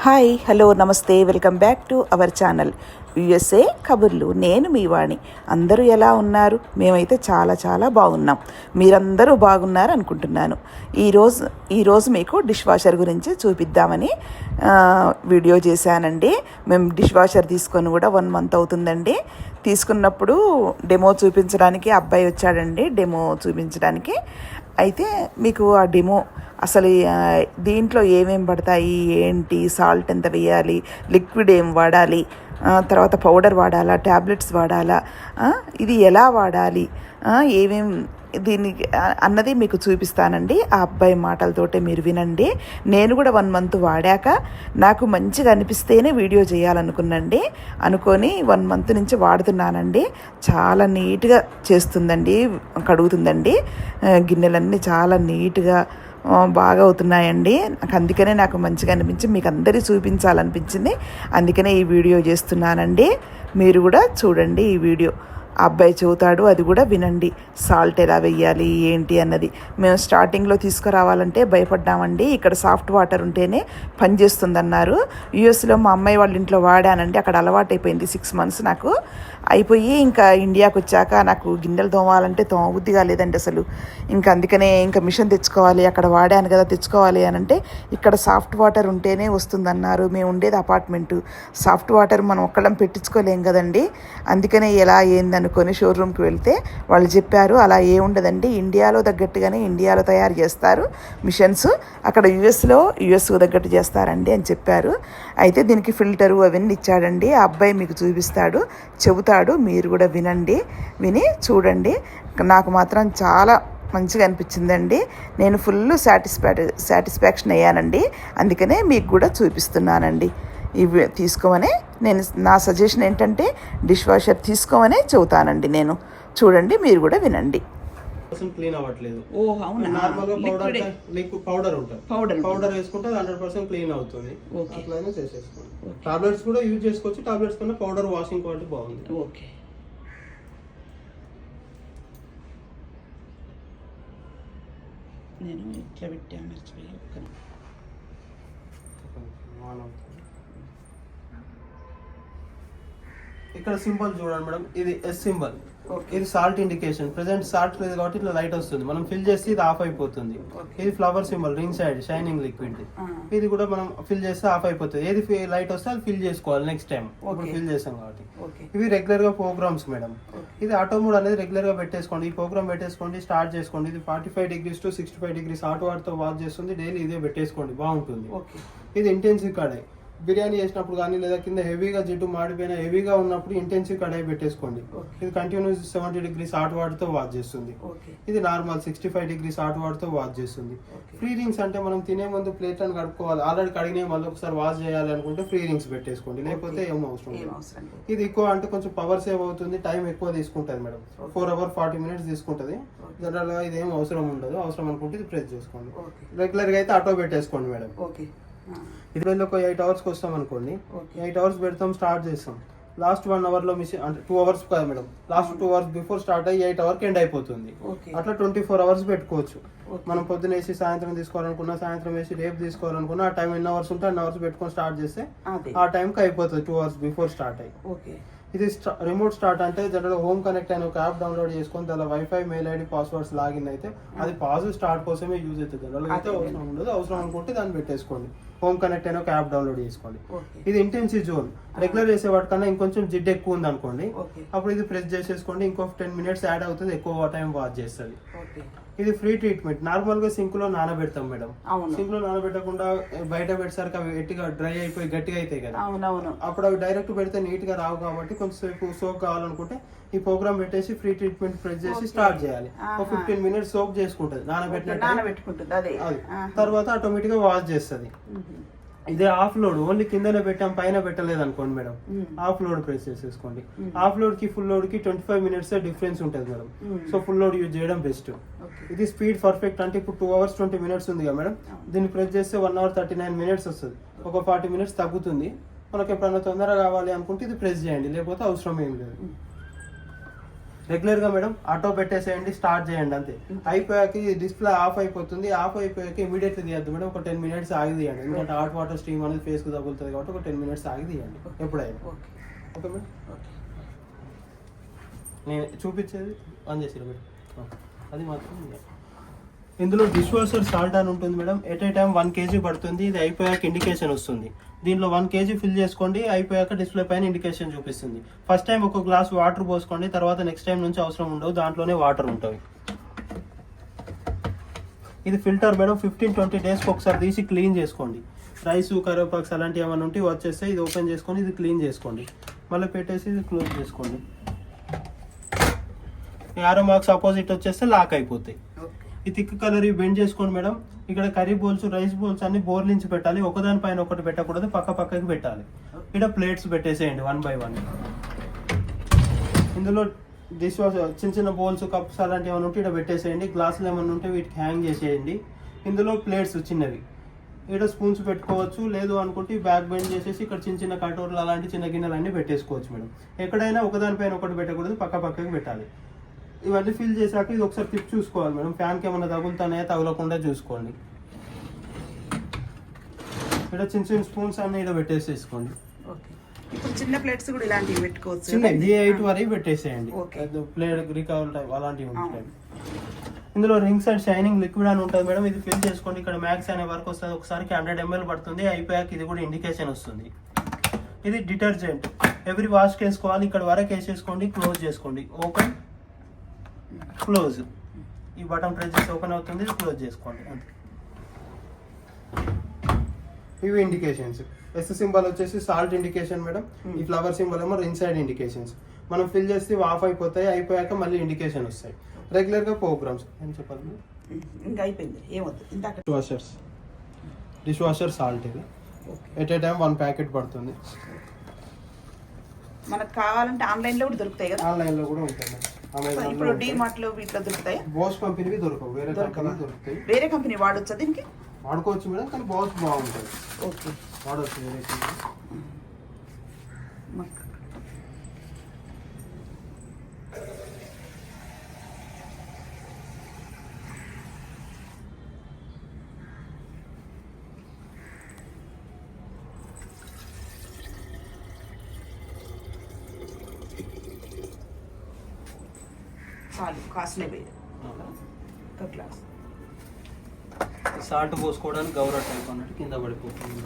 Hi hello నమస్తే welcome back to our channel USA కబుర్లు. నేను మీ వాణి. అందరూ ఎలా ఉన్నారు? మేమైతే చాలా చాలా బాగున్నాం. మీరందరూ బాగున్నారు అనుకుంటున్నాను. ఈరోజు మీకు డిష్ వాషర్ గురించి చూపిద్దామని వీడియో చేశానండి. మేము డిష్ వాషర్ తీసుకొని కూడా 1 మంత్ అవుతుందండి. తీసుకున్నప్పుడు డెమో చూపించడానికి అబ్బాయి వచ్చాడండి, డెమో చూపించడానికి. అయితే మీకు ఆ డెమో అసలు దీంట్లో ఏమేమి పడతాయి, ఏంటి, సాల్ట్ ఎంత వేయాలి, లిక్విడ్ ఏం వాడాలి, తర్వాత పౌడర్ వాడాలా, ట్యాబ్లెట్స్ వాడాలా, ఇది ఎలా వాడాలి, దీనికి అన్నది మీకు చూపిస్తానండి. ఆ అబ్బాయి మాటలతోటే మీరు వినండి. నేను కూడా 1 మంత్ వాడాక నాకు మంచిగా అనిపిస్తేనే వీడియో చేయాలనుకున్నాండి. అనుకొని 1 మంత్ నుంచి వాడుతున్నానండి. చాలా నీట్గా చేస్తుందండి, కడుగుతుందండి. గిన్నెలన్నీ చాలా నీట్గా బాగా అవుతున్నాయండి. అందుకనే నాకు మంచిగా అనిపించి మీకు అందరికీ చూపించాలనిపించింది. అందుకనే ఈ వీడియో చేస్తున్నానండి. మీరు కూడా చూడండి ఈ వీడియో. ఆ అబ్బాయి చెబుతాడు, అది కూడా వినండి. సాల్ట్ ఎలా వెయ్యాలి ఏంటి అన్నది. మేము స్టార్టింగ్లో తీసుకురావాలంటే భయపడ్డామండి. ఇక్కడ సాఫ్ట్ వాటర్ ఉంటేనే పనిచేస్తుందన్నారు. యూఎస్లో మా అమ్మాయి వాళ్ళ ఇంట్లో వాడానండి. అక్కడ అలవాటు అయిపోయింది. 6 మంత్స్ నాకు అయిపోయి ఇంకా ఇండియాకి వచ్చాక నాకు గిన్నెలు తోమాలంటే తోమబుద్ధి కాలేదండి అసలు. అందుకనే మిషన్ తెచ్చుకోవాలి, అక్కడ వాడాను కదా తెచ్చుకోవాలి అని అంటే ఇక్కడ సాఫ్ట్ వాటర్ ఉంటేనే వస్తుందన్నారు. మేము ఉండేది అపార్ట్మెంటు. సాఫ్ట్ వాటర్ మనం ఒక్కళ్ళం పెట్టించుకోలేం కదండి. అందుకనే ఎలా ఏందనుకొని షోరూమ్కి వెళ్తే వాళ్ళు చెప్పారు, అలా ఏముండదండి, ఇండియాలో తగ్గట్టుగానే ఇండియాలో తయారు చేస్తారు మిషన్స్, అక్కడ యుఎస్ తగ్గట్టు చేస్తారండి అని చెప్పారు. అయితే దీనికి ఫిల్టరు అవన్నీ ఇచ్చాడండి. ఆ అబ్బాయి మీకు చూపిస్తాడు, చెబుతాడు. మీరు కూడా విని చూడండి. నాకు మాత్రం చాలా మంచిగా అనిపించిందండి. నేను ఫుల్ సాటిస్ఫాక్షన్ అయ్యానండి. అందుకనే మీకు కూడా చూపిస్తున్నానండి. ఇవి తీసుకోమనే నా సజెషన్ ఏంటంటే డిష్ వాషర్ తీసుకోమనే చెబుతానండి నేను. చూడండి, మీరు కూడా వినండి. క్లీన్ అవ్వట్లేదు. నార్మల్గా పౌడర్ ఉంటుంది, పౌడర్ వేసుకుంటే 100% క్లీన్ అవుతుంది. అట్లనే చేసేసుకోండి. టాబ్లెట్స్ కూడా యూజ్ చేసుకోవచ్చు. టాబ్లెట్స్ కన్నా పౌడర్ వాషింగ్ క్వాలిటీ బాగుంది. ఓకే, నేను ఇట్లా పెట్టాను, మర్చిపోయి ఇక్కడ సింబల్ చూడండి మేడం, ఇది ఎస్ సింబల్. ఇది సాల్ట్ ఇండికేషన్. ప్రెసెంట్ సాల్ట్ లేదు కాబట్టి ఇట్లా లైట్ వస్తుంది. మనం ఫిల్ చేస్తే ఇది ఆఫ్ అయిపోతుంది. ఇది flower symbol, ring side shining liquid. ఇది కూడా మనం ఫిల్ చేస్తే ఆఫ్ అయిపోతుంది. ఏది లైట్ వస్తే అది ఫిల్ చేసుకోవాలి నెక్స్ట్ టైం. ఇప్పుడు ఫిల్ చేస్తాం కాబట్టి. ఇవి రెగ్యులర్ గా ప్రోగ్రామ్స్ మేడం. ఇది ఆటో మోడ్ అనేది రెగ్యులర్ గా పెట్టేసుకోండి. ఈ ప్రోగ్రామ్ పెట్టేసుకోండి, స్టార్ట్ చేసుకోండి. ఇది 45 degrees to 65 degrees hot water తో వాష్ చేస్తుంది. డైలీ ఇదే పెట్టేసుకోండి, బాగుంటుంది. ఇది ఇంటెన్సివ్ కడాయి. బిర్యానీ చేసినప్పుడు కానీ లేదా కింద హెవీగా జిడ్డు మాడిపోయినా హెవీగా ఉన్నప్పుడు ఇంటెన్సివ్ కడాయి పెట్టేసుకోండి. ఇది కంటిన్యూస్ 70 degrees హాట్ వాటర్ తో వాష్ చేస్తుంది. ఇది నార్మల్ 65 degrees హాట్ వాటర్ తో వాష్ చేస్తుంది. ఫ్రీ రింగ్స్ అంటే మనం తినే ముందు ప్లేట్లను కడుక్కోవాలి, ఆల్రెడీ కడిగిన మళ్ళీ ఒకసారి వాష్ చేయాలి అనుకుంటే ఫ్రీ రింగ్స్ పెట్టేసుకోండి, లేకపోతే ఏం అవసరం లేదు. ఇది ఎక్కువ అంటే కొంచెం పవర్ సేవ్ అవుతుంది, టైం ఎక్కువ తీసుకుంటుంది మేడం. 4 hours 40 minutes తీసుకుంటుంది. జనరల్ గా ఇది ఏం అవసరం ఉండదు. అవసరం అనుకుంటే ఇది ప్రెస్ చేసుకోండి. రెగ్యులర్ గా అయితే ఆటో పెట్టేసుకోండి మేడం. ఇది ఒక 8 hours వస్తాం అనుకోండి. 8 hours పెడతాం, స్టార్ట్ చేస్తాం. లాస్ట్ 1 hour లో మిస్ అంటే 2 hours కదా madam. Last 2 hours before start అయ్యి 8 hour ఎండ్ అయిపోతుంది. అట్లా 24 hours పెట్టుకోవచ్చు. మనం పొద్దున వేసి సాయంత్రం తీసుకోవాలనుకున్నా, సాయంత్రం వేసి రేపు తీసుకోవాలనుకున్నా, ఆ టైం ఎన్ని అవర్స్ ఉంటే అన్ని అవర్స్ పెట్టుకొని స్టార్ట్ చేస్తే ఆ టైంకి అయిపోతుంది 2 hours బిఫోర్ స్టార్ట్ అయ్యి. ఇది రిమోట్ స్టార్ట్ అంటే జనరల్ హోమ్ కనెక్ట్ అయిన ఒక యాప్ డౌన్లోడ్ చేసుకొని దాని wifi mail ID passwords login అయితే అది పాజిటివ్ స్టార్ట్ కోసమే యూజ్ అవుతుంది. జనరల్ అయితే అవసరం ఉండదు. అవసరం అనుకుంటే దాన్ని పెట్టేసుకోండి. హోమ్ కనెక్ట్ అయిన ఒక యాప్ డౌన్లోడ్ చేసుకోండి. ఇది ఇంటెన్సివ్ జోన్. రెగ్యులర్ చేసే వాటికన్నా ఇంకొంచెం జిడ్ ఎక్కువ ఉంది అనుకోండి, అప్పుడు ఇది ప్రెస్ చేసేసుకోండి. ఇంకొక 10 minutes యాడ్ అవుతుంది, ఎక్కువ టైం వాచ్ చేస్తుంది. ఇది ఫ్రీ ట్రీట్మెంట్. నార్మల్ గా సింక్ లో నానబెడతాం మేడం. సింక్ లో నానబెట్టకుండా బయట పెట్టేసరికి అవి గట్టిగా డ్రై అయిపోయి గట్టిగా అవుతాయి కదా. అప్పుడు అవి డైరెక్ట్ పెడితే నీట్ గా రావు కాబట్టి కొంచెంసేపు సోక్ కావాలనుకుంటే ఈ ప్రోగ్రామ్ పెట్టేసి ఫ్రీ ట్రీట్మెంట్ ప్రెస్ చేసి స్టార్ట్ చేయాలి. ఒక 15 minutes సోక్ చేసుకుంటది, నానబెట్టినట్టు. తర్వాత ఆటోమేటిక్ గా వాష్ చేస్తుంది. ఇదే ఆఫ్ లోడ్, ఓన్లీ కిందనే పెట్టాం, పైన పెట్టలేదు అనుకోండి మేడం. ఆఫ్ లోడ్ ప్రెస్ చేసేసుకోండి. ఆఫ్ లోడ్ కి ఫుల్ లోడ్ కి 25 minutes డిఫరెన్స్ ఉంటుంది madam. So full load use చేయడం బెస్ట్. ఇది స్పీడ్ పర్ఫెక్ట్ అంటే ఇప్పుడు 2 hours 20 minutes ఉంది కదా మేడం. దీన్ని ప్రెస్ చేస్తే 1 hour 39 minutes వస్తుంది. ఒక 40 minutes తగ్గుతుంది. మనకి ఎప్పుడైనా తొందరగా కావాలి అనుకుంటే ఇది ప్రెస్ చేయండి, లేకపోతే అవసరం ఏం లేదు. రెగ్యులర్ గా మేడం ఆటో పెట్టేసేయండి, స్టార్ట్ చేయండి అంతే. అయిపోయాక డిస్ప్లే ఆఫ్ అయిపోతుంది. ఆఫ్ అయిపోయాక ఇమీడియట్లీ తీయద్దు మేడం, ఒక 10 minutes ఆగి తీయండి. ఎందుకంటే హాట్ వాటర్ స్టీమ్ అనేది ఫేస్ కు తగులుతుంది కాబట్టి ఒక 10 minutes ఆగి తీయండి ఎప్పుడైనా. ఓకే మేడం, నేను చూపించేది ఆన్ చేసి మేడం, అది మాత్రం. ఇందులో డిష్ వాషర్ సాల్ట్ అని ఉంటుంది madam. At a time 1 kg పడుతుంది. ఇది అయిపోయాక ఇండికేషన్ వస్తుంది. దీనిలో 1 kg ఫిల్ చేసుకోండి, అయిపోయాక డిస్ప్లే పైన ఇండికేషన్ చూపిస్తుంది. ఫస్ట్ టైం ఒక గ్లాస్ వాటర్ పోసుకోండి, తర్వాత నెక్స్ట్ టైం నుంచి అవసరం ఉండవు, దాంట్లోనే వాటర్ ఉంటుంది. ఇది ఫిల్టర్ మేడం. 15-20 డేస్కి ఒకసారి తీసి క్లీన్ చేసుకోండి. రైస్, కరివేపాక్స్ అలాంటివి ఏమైనా ఉంటే వచ్చేస్తే ఇది ఓపెన్ చేసుకొని ఇది క్లీన్ చేసుకోండి. మళ్ళీ పెట్టేసి ఇది క్లోజ్ చేసుకోండి. యారో మార్క్స్ ఆపోజిట్ వచ్చేస్తే లాక్ అయిపోతాయి. ఈ థిక్ కలర్ ఇవి బెండ్ చేసుకోండి మేడం. ఇక్కడ కర్రీ బౌల్స్, రైస్ బౌల్స్ అన్ని బోర్లించి పెట్టాలి, ఒకదాని పైన ఒకటి పెట్టకూడదు, పక్క పక్కకి పెట్టాలి. ఇక్కడ ప్లేట్స్ పెట్టేసేయండి 1 by 1. ఇందులో డిష్ వాష్ చిన్న చిన్న బౌల్స్, కప్స్ అలాంటివి ఏమైనా ఉంటే ఇక్కడ పెట్టేసేయండి. గ్లాసులు ఏమైనా ఉంటే వీటికి హ్యాంగ్ చేసేయండి. ఇందులో ప్లేట్స్ చిన్నవి, ఇక్కడ స్పూన్స్ పెట్టుకోవచ్చు. లేదు అనుకుంటే బ్యాక్ బెండ్ చేసేసి ఇక్కడ చిన్న చిన్న కటోర్లు అలాంటి చిన్న గిన్నెలు అన్ని పెట్టేసుకోవచ్చు మేడం. ఎక్కడైనా ఒకదానిపైన ఒకటి పెట్టకూడదు, పక్క పక్కకి పెట్టాలి. ఇవన్నీ ఫిల్ చేశాక ఇది ఒకసారి తిప్పి చూసుకోవాలి మేడం. ఫ్యాన్కి ఏమైనా తగులుతానే తగలకుండా చూసుకోండి. ఇక్కడ చిన్న చిన్న స్పూన్స్ అన్ని ఇక్కడ పెట్టేసేసుకోండి. ఇప్పుడు చిన్న ప్లేట్స్ కూడా ఇలాంటివి పెట్టుకోవచ్చు. చిన్న D8 వరకు పెట్టేసేయండి. ప్లేట్ రికవర్ టైప్ అలాంటివి ఉంటాయి. ఇందులో రింగ్ సైడ్ షైనింగ్ లిక్విడ్ అని ఉంటుంది మేడం. ఇది ఫిల్ చేసుకోండి. ఇక్కడ మ్యాక్స్ అనే వరకు వస్తుంది. ఒకసారికి 100 ml పడుతుంది. అయిపోయాక ఇది కూడా ఇండికేషన్ వస్తుంది. ఇది డిటర్జెంట్. ఎవ్రీ వాష్కి వేసుకోవాలి. ఇక్కడ వరకు వేసేసుకోండి, క్లోజ్ చేసుకోండి. Open, close. ఈ బటన్ ప్రెస్ చేసి ఓపెన్ అవుతుంది, క్లోజ్ చేసుకోండి అంతే. ఇవి ఇండికేషన్స్. ఎస్ సింబల్ వచ్చేసి సాల్ట్ ఇండికేషన్ మేడం. ఈ ఫ్లవర్ సింబల్ ఏమో ఇన్సైడ్ ఇండికేషన్స్. మనం ఫిల్ చేస్తే ఆఫ్ అయిపోతాయి, అయిపోయాక మళ్ళీ ఇండికేషన్ వస్తాయి. రెగ్యులర్ గా ప్రోగ్రామ్స్ ఏం చెప్పాలి ఇంకా అయిపోయింది, ఏమవుతుంది ఇందాక. డిష్ వాషర్ సాల్ట్ ఇది ఎట్ ఏ టైం 1 ప్యాకెట్ పడుతుంది. మనకు కావాలంటే ఆన్లైన్ లో కూడా దొరుకుతాయి కదా. ఆన్లైన్ లో కూడా ఉంటాయి మేడం. ఇప్పుడు డిమార్ట్ లో వీటిలో దొరుకుతాయి. బోస్ కంపెనీవి దొరకవు, వేరే కంపెనీ దొరుకుతాయి. వేరే కంపెనీ వాడొచ్చా దీనికి? వాడుకోవచ్చు మేడం, కానీ బోస్ బాగుంటుంది. ఓకే, వాడవచ్చు వేరే కంపెనీ. చాలు, కాస్ట్లీ వేరు. గ్లాస్ సాల్ట్ పోసుకోవడానికి గౌర టైప్ అన్నట్టు కింద పడిపోతుంది.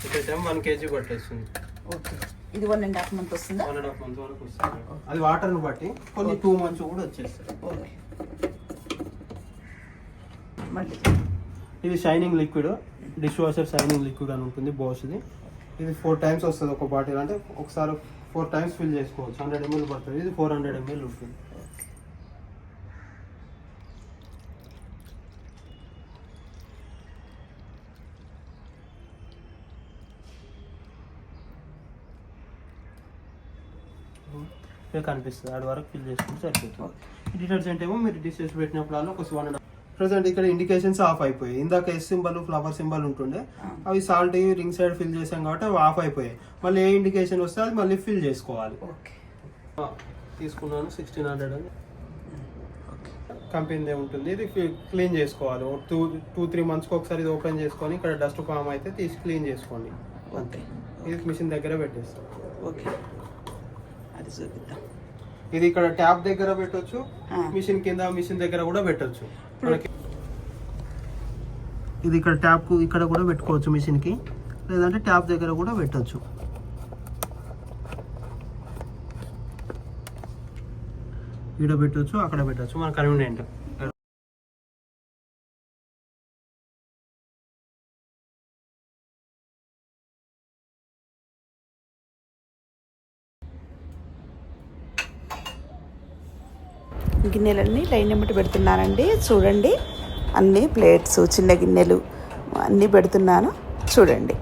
ఇక్కడ 1 kg పట్టేస్తుంది. ఓకే, ఇది 1.5 month వస్తుందా? 1.5 month వరకు వస్తుంది. అది వాటర్ని బట్టి కొన్ని 2 months కూడా వచ్చేస్తాయి. ఓకే, మళ్ళీ ఇది shining liquid. Dish washer shining liquid అని ఉంటుంది బోస్ది. ఇది 4 times వస్తుంది ఒక బాటిల్. అంటే ఒకసారి 4 times ఫిల్ చేసుకోవచ్చు. 100 ml పడుతుంది. ఇది 400 ml ఉంటుంది. కనిపిస్తుంది, ఆడ వరకు ఫిల్ చేసుకుంటే సరిపోతుంది. డిటర్జెంట్ ఏమో మీరు డిషెస్ పెట్టినప్పుడు ఒక 1.5. ప్రజెంట్ ఇక్కడ ఇండికేషన్స్ ఆఫ్ అయిపోయాయి. ఇందాక ఎస్ సింబల్, ఫ్లవర్ సింబల్ ఉంటుండే, అవి సాల్ట్ రింగ్ సైడ్ ఫిల్ చేసాం కాబట్టి అవి ఆఫ్ అయిపోయాయి. మళ్ళీ ఏ ఇండికేషన్ వస్తే అది మళ్ళీ ఫిల్ చేసుకోవాలి. తీసుకున్నాను 1600 అని. కంపెనీ ఉంటుంది. ఇది క్లీన్ చేసుకోవాలి. 2-3 monthsకి ఒకసారి ఇది ఓపెన్ చేసుకొని ఇక్కడ డస్ట్ ఫామ్ అయితే తీసి క్లీన్ చేసుకోండి. ఓకే, ఇది మిషన్ దగ్గర పెట్టేస్తాం. ఓకే, అది చూపిద్దాం. ఇది ఇక్కడ ట్యాప్ దగ్గర పెట్టొచ్చు, మిషన్ కింద మిషన్ దగ్గర కూడా పెట్టొచ్చు. ఇది ఇక్కడ ట్యాప్ కు ఇక్కడ కూడా పెట్టుకోవచ్చు మిషన్ కి, లేదంటే ట్యాప్ దగ్గర కూడా పెట్టొచ్చు. ఇక్కడ పెట్టొచ్చు, అక్కడ పెట్టొచ్చు, మన కన్వీనియంట్. గిన్నెలన్నీ లైన్ ఎమ్మటి పెడుతున్నానండి. చూడండి, అన్ని ప్లేట్స్, చిన్న గిన్నెలు, అన్నీ పెడుతున్నాను చూడండి.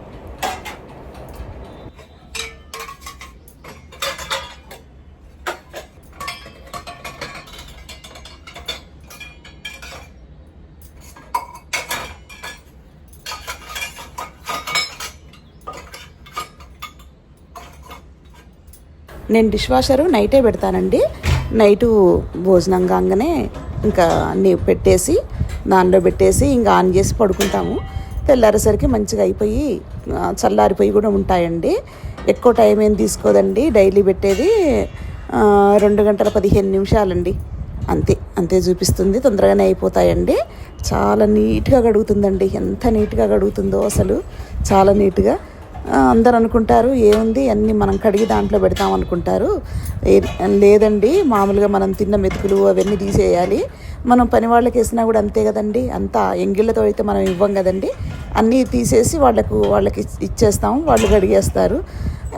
నేను డిష్ వాషరు నైటే పెడతానండి. నైటు భోజనం కాగానే ఇంకా అన్నీ పెట్టేసి దానిలో పెట్టేసి ఇంకా ఆన్ చేసి పడుకుంటాము. తెల్లారేసరికి మంచిగా అయిపోయి చల్లారిపోయి కూడా ఉంటాయండి. ఎక్కువ టైం ఏం తీసుకోదండి. డైలీ పెట్టేది 2 గంటల 15 నిమిషాలండి. అంతే చూపిస్తుంది. తొందరగానే అయిపోతాయండి. చాలా నీట్గా కడుగుతుందండి. ఎంత నీట్గా కడుగుతుందో అసలు, చాలా నీట్గా. అందరు అనుకుంటారు ఏముంది అన్నీ మనం కడిగి దాంట్లో పెడతాం అనుకుంటారు. లేదండి, మామూలుగా మనం తిన్న మెతుకులు అవన్నీ తీసేయాలి. మనం పని వాళ్ళకి వేసినా కూడా అంతే కదండి. అంతా ఎంగిళ్ళతో అయితే మనం ఇవ్వం కదండి. అన్నీ తీసేసి వాళ్ళకి ఇచ్చేస్తాం, వాళ్ళు కడిగేస్తారు.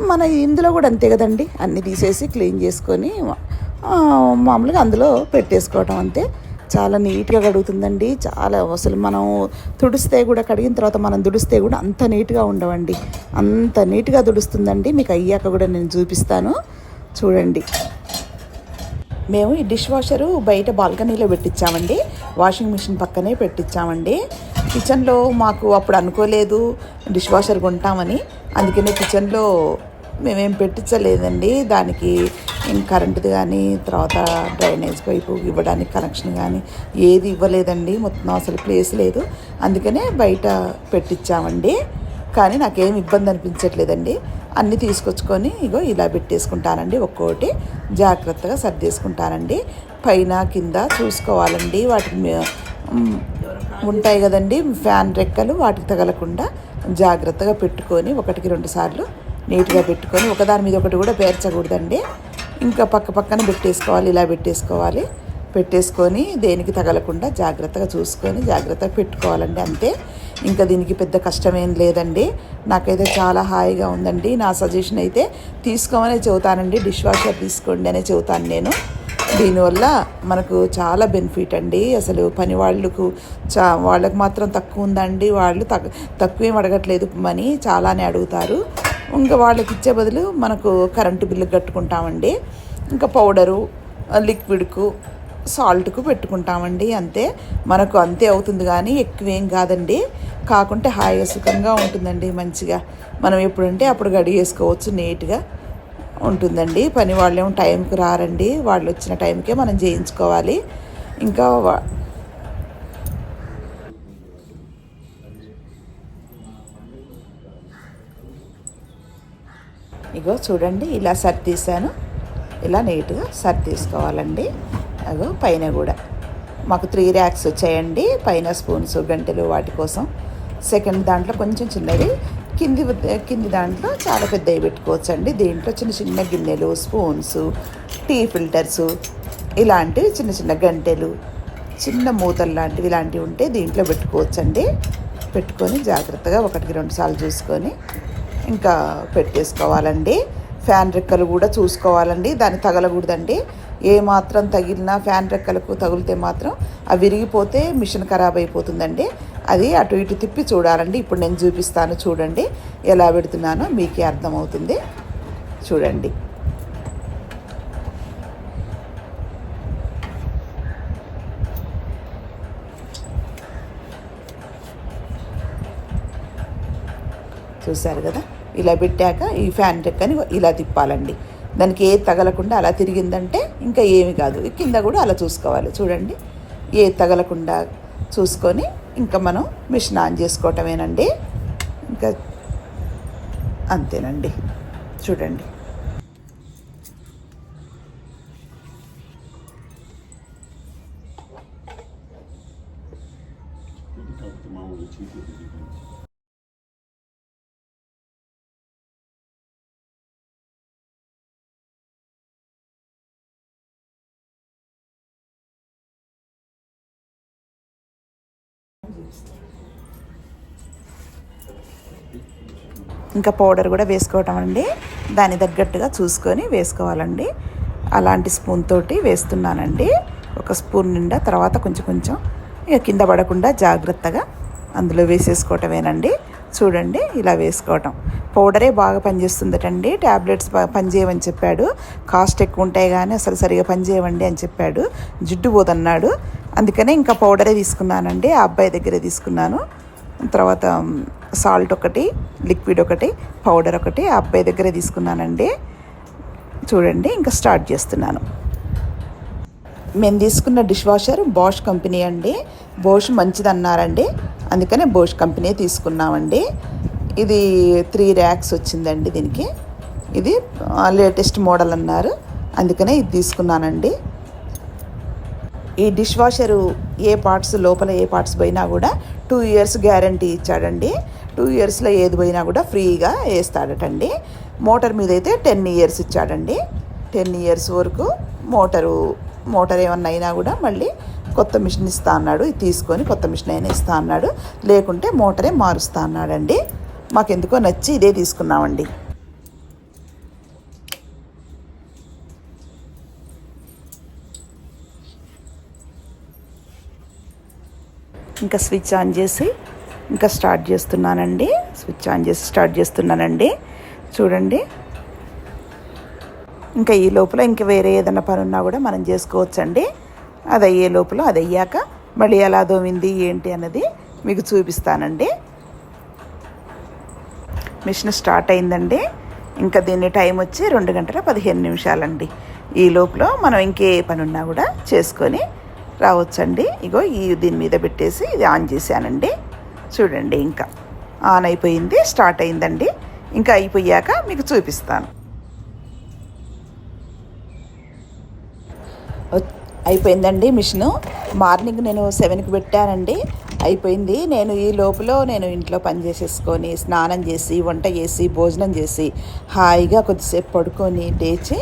మన ఇందులో కూడా అంతే కదండి. అన్నీ తీసేసి క్లీన్ చేసుకొని మామూలుగా అందులో పెట్టేసుకోవటం అంతే. చాలా నీట్గా కడుగుతుందండి. చాలా అసలు మనం తుడిస్తే కూడా, కడిగిన తర్వాత మనం తుడిస్తే కూడా అంత నీట్గా ఉండవండి. అంత నీట్గా తుడుస్తుందండి. మీకు అయ్యాక కూడా నేను చూపిస్తాను చూడండి. మేము ఈ డిష్ వాషరు బయట బాల్కనీలో పెట్టించామండి. వాషింగ్ మిషన్ పక్కనే పెట్టించామండి. కిచెన్లో మాకు అప్పుడు అనుకోలేదు డిష్ వాషర్ కొంటామని. అందుకనే కిచెన్లో మేమేం పెట్టించలేదండి. దానికి కరెంటుది కానీ, తర్వాత డ్రైనేజ్ పైపు ఇవ్వడానికి కనెక్షన్ కానీ ఏది ఇవ్వలేదండి. మొత్తం అసలు ప్లేస్ లేదు. అందుకనే బయట పెట్టించామండి. కానీ నాకేం ఇబ్బంది అనిపించట్లేదండి. అన్నీ తీసుకొచ్చుకొని ఇగో ఇలా పెట్టేసుకుంటానండి. ఒక్కోటి జాగ్రత్తగా సర్దేసుకుంటానండి. పైన కింద చూసుకోవాలండి. వాటికి ఉంటాయి కదండి ఫ్యాన్ రెక్కలు, వాటికి తగలకుండా జాగ్రత్తగా పెట్టుకొని 1కి 2 సార్లు నీట్గా పెట్టుకొని, ఒకదాని మీద ఒకటి కూడా పేర్చకూడదండి. ఇంకా పక్కన పెట్టేసుకోవాలి. ఇలా పెట్టేసుకొని దేనికి తగలకుండా జాగ్రత్తగా చూసుకొని జాగ్రత్తగా పెట్టుకోవాలండి. అంతే. ఇంకా దీనికి పెద్ద కష్టమేం లేదండి. నాకైతే చాలా హాయిగా ఉందండి. నా సజెషన్ అయితే తీసుకోమనే చెబుతానండి. డిష్ వాషర్ తీసుకోండి అనే చెబుతాను నేను. దీనివల్ల మనకు చాలా బెనిఫిట్ అండి. అసలు పని వాళ్ళకు మాత్రం తక్కువ ఉందండి. వాళ్ళు తక్కువేం అడగట్లేదు, మనీ చాలానే అడుగుతారు. ఇంకా వాళ్ళకి ఇచ్చే బదులు మనకు కరెంటు బిల్లు కట్టుకుంటామండి. ఇంకా పౌడరు, లిక్విడ్కు, సాల్ట్కు పెట్టుకుంటామండి. అంతే. మనకు అంతే అవుతుంది కానీ ఎక్కువేం కాదండి. కాకుంటే హాయిగా సుఖంగా ఉంటుందండి. మంచిగా మనం ఎప్పుడంటే అప్పుడు గడిగేసుకోవచ్చు. నీట్గా ఉంటుందండి. పని వాళ్ళేమో టైంకి రారండి. వాళ్ళు వచ్చిన టైంకే మనం చేయించుకోవాలి. ఇంకా ఇగో చూడండి, ఇలా సర్దీసాను. ఇలా నీట్గా సర్దీసుకోవాలండి. అగో పైన కూడా మాకు 3 ర్యాక్స్ వచ్చాయండి. పైన స్పూన్స్, గంటెలు వాటి కోసం. సెకండ్ దాంట్లో కొంచెం చిన్నవి, కింది దాంట్లో చాలా పెద్దవి పెట్టుకోవచ్చు అండి. దీంట్లో చిన్న గిన్నెలు, స్పూన్స్, టీ ఫిల్టర్స్, ఇలాంటివి చిన్న గంటెలు, చిన్న మూతలు లాంటివి ఇలాంటివి ఉంటే దీంట్లో పెట్టుకోవచ్చండి. పెట్టుకొని జాగ్రత్తగా 1కి 2 సార్లు చూసుకొని ఇంకా పెట్టేసుకోవాలండి. ఫ్యాన్ రెక్కలు కూడా చూసుకోవాలండి. దాన్ని తగలకూడదండి. ఏ మాత్రం తగిలినా ఫ్యాన్ రెక్కలకు తగిలితే మాత్రం అవి విరిగిపోతే మిషన్ ఖరాబ్ అయిపోతుందండి. అది అటు ఇటు తిప్పి చూడాలండి. ఇప్పుడు నేను చూపిస్తాను చూడండి. ఎలా పెడుతున్నానో మీకే అర్థమవుతుంది చూడండి. చూశారు కదా. ఇలా పెట్టాక ఈ ఫ్యాన్ రెక్కని ఇలా తిప్పాలండి. దానికి ఏది తగలకుండా అలా తిరిగిందంటే ఇంకా ఏమి కాదు. కింద కూడా అలా చూసుకోవాలి చూడండి. ఏది తగలకుండా చూసుకొని ఇంకా మనం మిషన్ ఆన్ చేసుకోవటమేనండి. ఇంకా అంతేనండి చూడండి. ఇంకా పౌడర్ కూడా వేసుకోవటం అండి. దాని తగ్గట్టుగా చూసుకొని వేసుకోవాలండి. అలాంటి స్పూన్ తోటి వేస్తున్నానండి. 1 స్పూన్ నిండా. తర్వాత కొంచెం ఇక కింద పడకుండా జాగ్రత్తగా అందులో వేసేసుకోవటమేనండి. చూడండి ఇలా వేసుకోవటం. పౌడరే బాగా పనిచేస్తుందటండి, ట్యాబ్లెట్స్ పనిచేయమని చెప్పాడు. కాస్ట్ ఎక్కువ ఉంటాయి కానీ అసలు సరిగా పనిచేయవండి అని చెప్పాడు. జిడ్డు పోదన్నాడు. అందుకనే ఇంకా పౌడరే తీసుకున్నానండి. ఆ అబ్బాయి దగ్గరే తీసుకున్నాను. తర్వాత సాల్ట్ ఒకటి, లిక్విడ్ ఒకటి, పౌడర్ ఒకటి ఆ అబ్బాయి దగ్గరే తీసుకున్నానండి. చూడండి ఇంకా స్టార్ట్ చేస్తున్నాను. మేము తీసుకున్న డిష్ వాషర్ బాష్ కంపెనీ అండి. బోష్ మంచిది అన్నారండి, అందుకనే బోష్ కంపెనీ తీసుకున్నామండి. ఇది 3 racks వచ్చిందండి దీనికి. ఇది లేటెస్ట్ మోడల్ అన్నారు, అందుకనే ఇది తీసుకున్నానండి. ఈ డిష్ వాషరు ఏ పార్ట్స్ లోపల ఏ పార్ట్స్ పోయినా కూడా 2 years గ్యారంటీ ఇచ్చాడండి. 2 yearsలో ఏది పోయినా కూడా ఫ్రీగా వేస్తాడటండి. మోటార్ మీద అయితే 10 years ఇచ్చాడండి. 10 years వరకు మోటార్ ఏమన్నా అయినా కూడా మళ్ళీ కొత్త మిషన్ ఇస్తా అన్నాడు. ఇది తీసుకొని కొత్త మిషన్ అయినా ఇస్తా అన్నాడు, లేకుంటే మోటరే మారుస్తా అన్నాడండి. మాకెందుకో నచ్చి ఇదే తీసుకున్నామండి. ఇంకా స్విచ్ ఆన్ చేసి ఇంకా స్టార్ట్ చేస్తున్నానండి. స్విచ్ ఆన్ చేసి స్టార్ట్ చేస్తున్నానండి. చూడండి ఇంకా ఈ లోపల ఇంకా వేరే ఏదైనా పని ఉన్నా కూడా మనం చేసుకోవచ్చండి. అది అయ్యే లోపల అది అయ్యాక మళ్ళీ ఎలా దోమింది ఏంటి అన్నది మీకు చూపిస్తానండి. మిషన్ స్టార్ట్ అయిందండి. ఇంకా దీని టైం వచ్చి 2:15 ఈ లోపల మనం ఇంకే పని ఉన్నా కూడా చేసుకొని రావచ్చండి. ఇగో దీని మీద పెట్టేసి ఇది ఆన్ చేశానండి. చూడండి ఇంకా ఆన్ అయిపోయింది, స్టార్ట్ అయిందండి. ఇంకా అయిపోయాక మీకు చూపిస్తాను. అయిపోయిందండి మిషను. మార్నింగ్ నేను 7కి పెట్టానండి, అయిపోయింది. నేను ఈ లోపల ఇంట్లో పని చేసేసుకొని స్నానం చేసి వంట చేసి భోజనం చేసి హాయిగా కొద్దిసేపు పడుకొని లేచి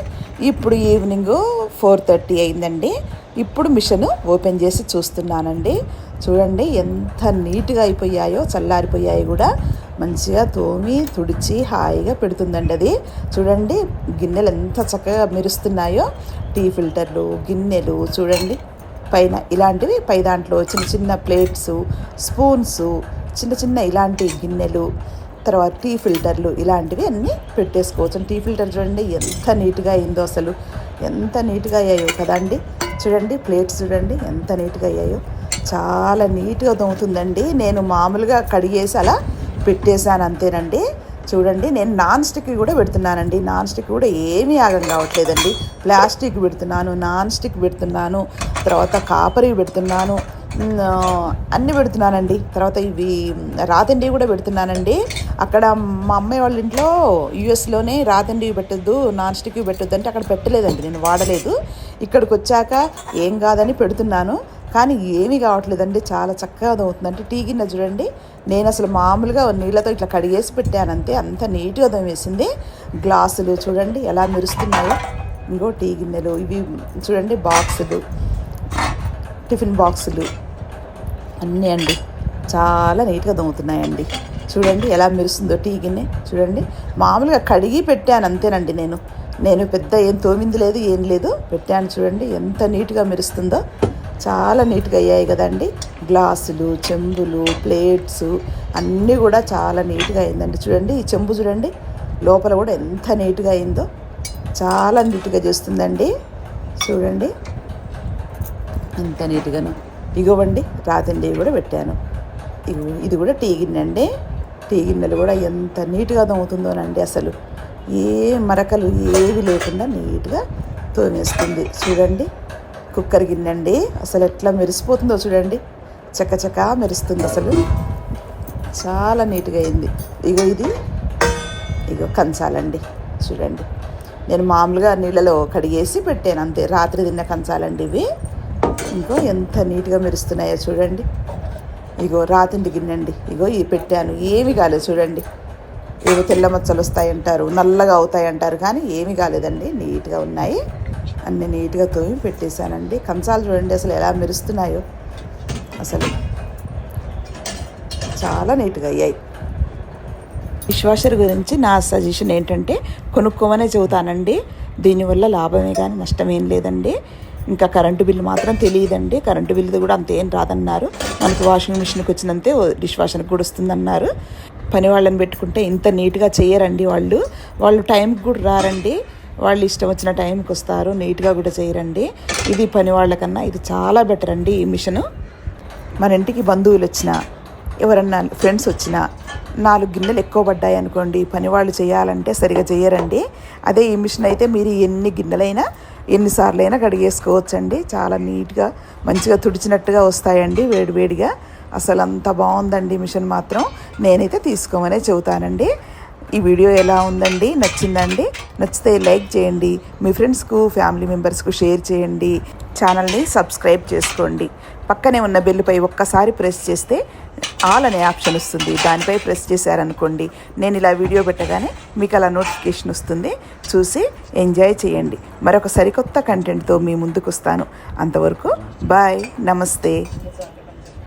ఇప్పుడు ఈవినింగ్ 4:30 అయిందండి. ఇప్పుడు మిషన్ ఓపెన్ చేసి చూస్తున్నానండి. చూడండి ఎంత నీట్గా అయిపోయాయో, చల్లారిపోయాయి కూడా. మంచిగా తోమి తుడిచి హాయిగా పెడుతుందండి అది. చూడండి గిన్నెలు ఎంత చక్కగా మెరుస్తున్నాయో, టీ ఫిల్టర్లు, గిన్నెలు చూడండి పైన ఇలాంటివి, పై దాంట్లో చిన్న చిన్న ప్లేట్స్, స్పూన్స్, చిన్న చిన్న ఇలాంటి గిన్నెలు, తర్వాత టీ ఫిల్టర్లు ఇలాంటివి అన్నీ పెట్టేసుకోవచ్చు. టీ ఫిల్టర్ చూడండి ఎంత నీట్గా అయిందో, అసలు ఎంత నీట్గా అయ్యాయో కదండి. చూడండి ప్లేట్స్ చూడండి ఎంత నీట్గా అయ్యాయో, చాలా నీట్గా తోముతుందండి. నేను మామూలుగా కడిగేసి అలా పెట్టేశాను అంతేనండి. చూడండి నేను నాన్ స్టిక్ కూడా పెడుతున్నానండి. నాన్ స్టిక్ కూడా ఏమీ ఆగం కావట్లేదండి. ప్లాస్టిక్ పెడుతున్నాను, నాన్ స్టిక్ పెడుతున్నాను, తర్వాత కాపరీ పెడుతున్నాను, అన్నీ పెడుతున్నానండి. తర్వాత ఇవి రాతండి కూడా పెడుతున్నానండి. అక్కడ మా అమ్మాయి వాళ్ళ ఇంట్లో యూఎస్లోనే రాతండి పెట్టొద్దు, నాన్ స్టిక్ పెట్టొద్దు అంటే అక్కడ పెట్టలేదండి, నేను వాడలేదు. ఇక్కడికి వచ్చాక ఏం కాదని పెడుతున్నాను, కానీ ఏమీ కావట్లేదండి. చాలా చక్కగా అవుతుందంటే టీ గిన్నె చూడండి, నేను అసలు మామూలుగా నీళ్ళతో ఇట్లా కడిగేసి పెట్టానంతే, అంత నీట్గా దోమేసింది. గ్లాసులు చూడండి ఎలా మెరుస్తున్నాయో. ఇంకో టీ గిన్నెలు ఇవి చూడండి, బాక్సులు, టిఫిన్ బాక్సులు అన్నీ అండి చాలా నీట్గా దోముతున్నాయండి. చూడండి ఎలా మెరుస్తుందో టీ గిన్నె. చూడండి మామూలుగా కడిగి పెట్టాను అంతేనండి. నేను పెద్ద ఏం తోమింది లేదు, ఏం లేదు, పెట్టాను. చూడండి ఎంత నీట్గా మెరుస్తుందో, చాలా నీట్గా అయ్యాయి కదండి. గ్లాసులు, చెంబులు, ప్లేట్స్ అన్నీ కూడా చాలా నీట్గా అయిందండి. చూడండి ఈ చెంబు చూడండి లోపల కూడా ఎంత నీట్గా అయిందో, చాలా నీట్గా చేస్తుందండి. చూడండి ఎంత నీట్గాను. ఇగోవండి రాతండి కూడా పెట్టాను. ఇది కూడా టీ గిన్నె అండి. టీ గిన్నెలు కూడా ఎంత నీట్గా తోముతుందోనండి, అసలు ఏ మరకలు ఏవి లేకుండా నీట్గా తోమేస్తుంది. చూడండి కుక్కర్ గిన్నె అండి, అసలు ఎట్లా మెరిసిపోతుందో చూడండి, చక్కచక్క మెరుస్తుంది, అసలు చాలా నీట్గా అయింది. ఇగో కంచాలండి. చూడండి నేను మామూలుగా నీళ్ళలో కడిగేసి పెట్టాను అంతే, రాత్రి తిన్న కంచాలండి ఇవి. ఇంకో ఎంత నీట్గా మెరుస్తున్నాయో చూడండి. ఇగో రాతిండి గిన్నె అండి, ఇగో ఇవి పెట్టాను, ఏమి కాలేదు. చూడండి ఏవో తెల్ల మచ్చలు వస్తాయంటారు, నల్లగా అవుతాయంటారు, కానీ ఏమీ కాలేదండి, నీట్గా ఉన్నాయి. అన్నీ నీట్గా తోమి పెట్టేశానండి. కంచాలు చూడండి అసలు ఎలా మెరుస్తున్నాయో, అసలు చాలా నీట్గా అయ్యాయి. డిష్ వాషర్ గురించి నా సజెషన్ ఏంటంటే కొనుక్కోమనే చెబుతానండి. దీనివల్ల లాభమే కానీ నష్టమేం లేదండి. ఇంకా కరెంటు బిల్లు మాత్రం తెలియదండి. కరెంటు బిల్లు కూడా అంతేం రాదన్నారు. మనకి వాషింగ్ మిషన్కి వచ్చినంతే డిష్ వాషర్కి కూడా వస్తుందన్నారు. పని వాళ్ళని పెట్టుకుంటే ఇంత నీట్గా చేయరండి వాళ్ళు టైంకి కూడా రారండి. వాళ్ళు ఇష్టం వచ్చిన టైంకి వస్తారు, నీట్గా కూడా చేయరండి. ఇది పని వాళ్ళకన్నా ఇది చాలా బెటర్ అండి ఈ మిషను. మన ఇంటికి బంధువులు వచ్చినా ఎవరన్నా ఫ్రెండ్స్ వచ్చినా 4 గిన్నెలు ఎక్కువ పడ్డాయి అనుకోండి, పని వాళ్ళు చేయాలంటే సరిగా చేయరండి. అదే ఈ మిషన్ అయితే మీరు ఎన్ని గిన్నెలైనా ఎన్నిసార్లైనా కడిగేసుకోవచ్చండి. చాలా నీట్గా మంచిగా తుడిచినట్టుగా వస్తాయండి వేడివేడిగా. అసలు అంత బాగుందండి మిషన్ మాత్రం. నేనైతే తీసుకోమనే చెబుతానండి. ఈ వీడియో ఎలా ఉందండి? నచ్చిందండి? నచ్చితే లైక్ చేయండి, మీ ఫ్రెండ్స్కు ఫ్యామిలీ మెంబర్స్కు షేర్ చేయండి, ఛానల్ని సబ్స్క్రైబ్ చేసుకోండి. పక్కనే ఉన్న బెల్లుపై ఒక్కసారి ప్రెస్ చేస్తే ఆల్ అనే ఆప్షన్ వస్తుంది. దానిపై ప్రెస్ చేశారనుకోండి, నేను ఇలా వీడియో పెట్టగానే మీకు అలా నోటిఫికేషన్ వస్తుంది. చూసి ఎంజాయ్ చేయండి. మరొక సరికొత్త కంటెంట్తో మీ ముందుకు వస్తాను. అంతవరకు బాయ్, నమస్తే.